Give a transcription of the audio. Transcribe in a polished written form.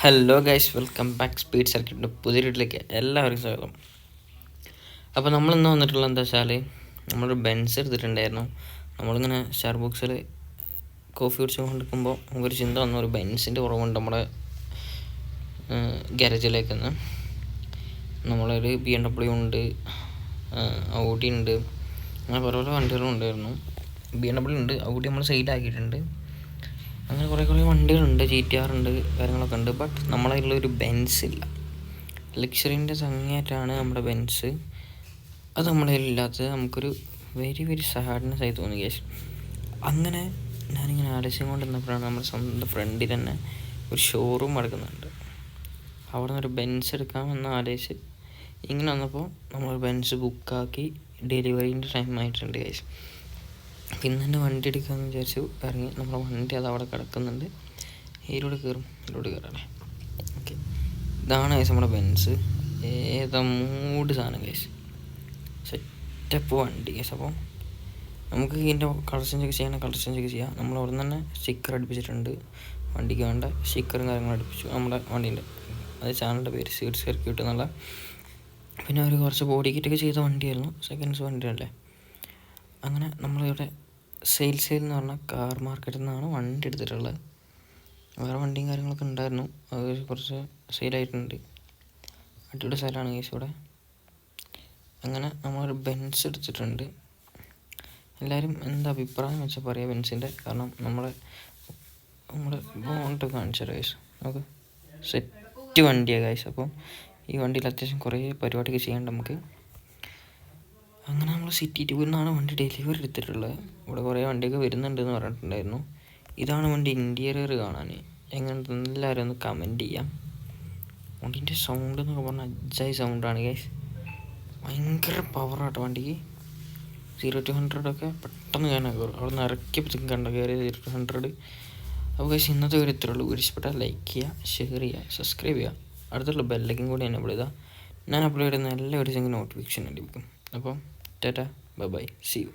Hello guys, welcome back speed സർക്യൂട്ടിൻ്റെ പുതിയ വീട്ടിലേക്ക് എല്ലാവർക്കും സ്വാഗതം. അപ്പോൾ നമ്മളിന്ന് വന്നിട്ടുള്ളത് എന്താ വെച്ചാൽ, നമ്മളൊരു ബെൻസ് എടുത്തിട്ടുണ്ടായിരുന്നു. നമ്മളിങ്ങനെ സ്റ്റാർബക്സിൽ കോഫി കുടിച്ചുകൊണ്ടിരിക്കുമ്പോൾ നമുക്കൊരു ചിന്ത വന്നു, ഒരു ബെൻസിൻ്റെ കുറവുണ്ട് നമ്മുടെ ഗാരേജിലേക്ക്. നമ്മളൊരു BMW ഉണ്ട്, ഔഡി ഉണ്ട്, അങ്ങനെ കുറേ വണ്ടികളും ഉണ്ടായിരുന്നു. BMW ഉണ്ട്, ഔഡി നമ്മൾ സെയിലാക്കിയിട്ടുണ്ട്. അങ്ങനെ കുറേ വണ്ടികളുണ്ട്, GTR ഉണ്ട്, കാര്യങ്ങളൊക്കെ ഉണ്ട്. ബട്ട് നമ്മളെ കയ്യിലൊരു ബെൻസ് ഇല്ല. ലക്ഷറീൻ്റെ സംഖ്യയായിട്ടാണ് നമ്മുടെ ബെൻസ്. അത് നമ്മുടെ കയ്യിലില്ലാത്തത് നമുക്കൊരു വെരി സാഡ്നെസ് ആയി തോന്നി കേസ്. അങ്ങനെ ഞാനിങ്ങനെ ആലോചിച്ചും കൊണ്ട് നിന്നപ്പോഴാണ് നമ്മുടെ സ്വന്തം ഫ്രണ്ടിൽ തന്നെ ഒരു ഷോറൂം എടുക്കുന്നുണ്ട്. അവിടെ നിന്നൊരു ബെൻസ് എടുക്കാമെന്ന് ആലോചിച്ച് ഇങ്ങനെ വന്നപ്പോൾ നമ്മൾ ബെൻസ് ബുക്കാക്കി ഡെലിവറീൻ്റെ ടൈം ആയിട്ടുണ്ട് കേസ്. പിന്നെ തന്നെ വണ്ടി എടുക്കാമെന്ന് വിചാരിച്ചു ഇറങ്ങി. നമ്മുടെ വണ്ടി അത് അവിടെ കിടക്കുന്നുണ്ട്. ഇതിലൂടെ കയറാല്ലേ. ഓക്കെ, ഇതാണ് കേസ് നമ്മുടെ ബെൻസ്. ഏതാ മൂഡ് സാധനം കേസ്, സെറ്റപ്പ് വണ്ടി കേസ്. അപ്പോൾ നമുക്ക് ഇതിൻ്റെ കളക്ഷൻ ചെക്ക് ചെയ്യാം. നമ്മൾ അവിടെ നിന്ന് തന്നെ സ്റ്റിക്കർ അടുപ്പിച്ചിട്ടുണ്ട്. വണ്ടിക്ക് വേണ്ട സ്റ്റിക്കറും കാര്യങ്ങളും അടുപ്പിച്ചു നമ്മുടെ വണ്ടീൻ്റെ. അത് ചാനലിൻ്റെ പേര് സ്പീഡ് സർക്യൂട്ട് എന്നുള്ള. പിന്നെ അവർ കുറച്ച് ബോഡി കിറ്റൊക്കെ ചെയ്ത വണ്ടിയായിരുന്നു, സെക്കൻഡ്സ് വണ്ടിയല്ലേ. അങ്ങനെ നമ്മളിവിടെ സെയിൽസ് എന്ന് പറഞ്ഞാൽ കാർ മാർക്കറ്റിൽ നിന്നാണ് വണ്ടി എടുത്തിട്ടുള്ളത്. വേറെ വണ്ടിയും കാര്യങ്ങളൊക്കെ ഉണ്ടായിരുന്നു, അത് കുറച്ച് സെയിലായിട്ടുണ്ട്. അടിപൊളി സ്ഥലമാണ് കേസ് ഇവിടെ. അങ്ങനെ നമ്മളൊരു ബെൻസ് എടുത്തിട്ടുണ്ട്. എല്ലാവരും എന്താ അഭിപ്രായം വെച്ചാൽ പറയാം ബെൻസിൻ്റെ. കാരണം നമ്മുടെ ബോണ്ട് കാണിച്ചാൽ കേസ് നമുക്ക് സെറ്റ് വണ്ടിയാണ് കേസ്. അപ്പോൾ ഈ വണ്ടിയിൽ അത്യാവശ്യം കുറേ പരിപാടിയൊക്കെ ചെയ്യാണ്ട് നമുക്ക്. അങ്ങനെ നമ്മൾ സിറ്റി ടൂറിൽ നിന്നാണ് വണ്ടി ഡെലിവറി എടുത്തിട്ടുള്ളത്. ഇവിടെ കുറേ വണ്ടിയൊക്കെ വരുന്നുണ്ടെന്ന് പറഞ്ഞിട്ടുണ്ടായിരുന്നു. ഇതാണ് വണ്ടി ഇൻറ്റീരിയർ കാണാൻ. എങ്ങനെ എല്ലാവരും ഒന്ന് കമൻറ്റ് ചെയ്യാം. വണ്ടീൻ്റെ സൗണ്ട് എന്നൊക്കെ പറഞ്ഞാൽ അജ്ജായി സൗണ്ടാണ് ഗൈസ്. ഭയങ്കര പവറാട്ടോ വണ്ടിക്ക്. 0 to 100 ഒക്കെ പെട്ടെന്ന് ഞാൻ കയറും. അവിടെ നിന്ന് ഇറക്കിയപ്പോഴത്തേക്കും കയറിയ 0 to 100. അപ്പോൾ ഗൈസ് ഇന്നത്തെ ഒരു ഇത്രയുള്ളൂ. ഇഷ്ടപ്പെട്ടാൽ ലൈക്ക് ചെയ്യുക, ഷെയർ ചെയ്യുക, സബ്സ്ക്രൈബ് ചെയ്യുക. അടുത്തുള്ള ബെല്ലൈക്കൻ കൂടി എന്നെ വിടുക. ഞാൻ അപ്ലോഡ് ചെയ്യുന്ന എല്ലാ വീഡിയോസിനും നോട്ടിഫിക്കേഷൻ ലഭിക്കും. അപ്പോൾ ടാറ്റാ, ബൈ, സീ യു.